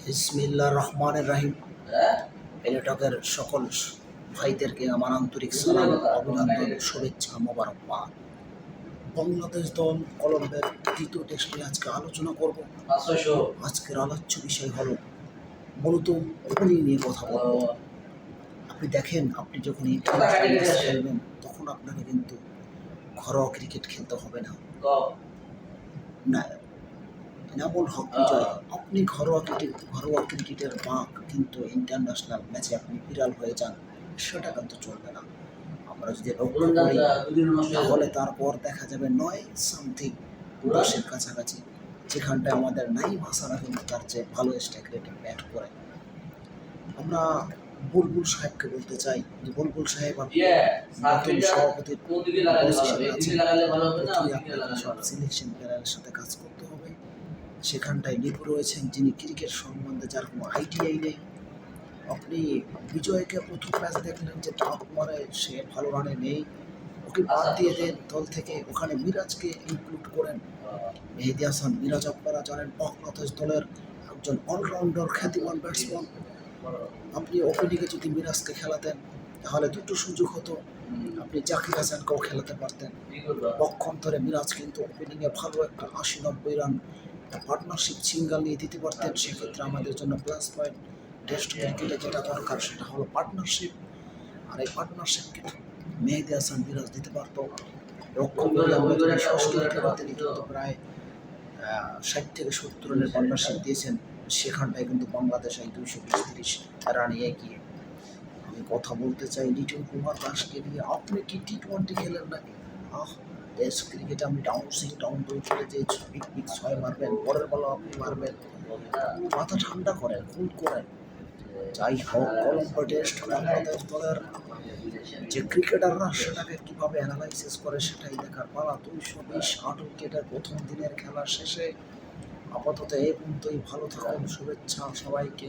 বিসমিল্লাহির রহমানির রহিম। এলিটকের সকল ভাইদেরকে আমার আন্তরিক সালাম, অভিনন্দন, শুভেচ্ছা, মোবারকবাদ। বাংলাদেশ দল কলম্বিয়ার দ্বিতীয় টেস্ট নিয়ে আজকে আলোচনা করব। আজকের আলোচ্য বিষয় হলো মূলত ওপেনিং নিয়ে কথা বলব। আপনি দেখেন, আপনি যখন ইন্টারন্যাশনাল ম্যাচ খেলবেন তখন আপনাকে কিন্তু ঘরোয়া ক্রিকেট খেলতে হবে না। এনামুল হক বিজয়, আপনি ঘরোয়া ক্রিকেটের বাঁক কিন্তু ইন্টারন্যাশনাল ম্যাচে আপনি বিড়াল হয়ে যান, সেটা কিন্তু চলবে না। আমরা যদি লক্ষ্য করি তাহলে তারপর দেখা যাবে 9 সামথিং 10-এর কাছাকাছি, যেখানটায় আমাদের নাইম হাসানরা কিন্তু তার চেয়ে ভালো স্ট্রাইক রেটে ব্যাট করে। আমরা বুলবুল সাহেবকে বলতে চাই যে বুলবুল সাহেব, আপনি নতুন সভাপতির সব সিলেকশন প্যানেলের সাথে কাজ করতে হবে। সেখানটায় নিপুণ রয়েছেন যিনি ক্রিকেট সম্বন্ধে যার কোনো আইডিয়াই নেই। আপনি বিজয়কে প্রথম ম্যাচ দেখলেন যে টপ মারে, সে ভালো রানে নেই, ওকে বাদ দিয়ে দেন দল থেকে, ওখানে মিরাজকে ইনক্লুড করেন। মেহেদী হাসান মিরাজ আপনারা জানেন বাংলাদেশ দলের একজন অলরাউন্ডার খ্যাতিমান ব্যাটসম্যান। আপনি ওপেনিংয়ে যদি মিরাজকে খেলাতেন তাহলে দুটো সুযোগ হতো, আপনি জাকির হাসানকেও খেলাতে পারতেন। পক্ষান্তরে মিরাজ কিন্তু ওপেনিংয়ে ভালো একটা 80-90 রান পার্টনারশিপ সিঙ্গেল নিয়ে দিতে পারতেন। সেক্ষেত্রে আমাদের জন্য প্লাস পয়েন্ট। টেস্ট ক্রিকেটে যেটা দরকার সেটা হলো পার্টনারশিপ, আর এই পার্টনারশিপকে মেহেদী হাসান মিরাজ দিতে পারতো। লক্ষ্য করে আমরা যদি তিনি কিন্তু প্রায় 60-70 রানের পার্টনারশিপ দিয়েছেন। সেখানটায় কিন্তু বাংলাদেশ এই 220-30 রানে এগিয়ে। আমি কথা বলতে চাই লিটন কুমার দাসকে নিয়ে। আপনি কি টি-20 খেলেন নাকি? টেস্ট ক্রিকেটে আপনি ডাউন খেলে যে বিগ 6 মারবেন, পরের বল আপনি মারবেন, মাথা ঠান্ডা করেন, কুল করেন। যাই হোক, কলম্বো টেস্ট বাংলাদেশ দলের যে ক্রিকেটাররা সেটাকে কীভাবে অ্যানালাইসিস করে সেটাই দেখার পালা। 220 উইকেটের প্রথম দিনের খেলা শেষে আপাতত এই পর্যন্তই। ভালো থাকুন, শুভেচ্ছা সবাইকে।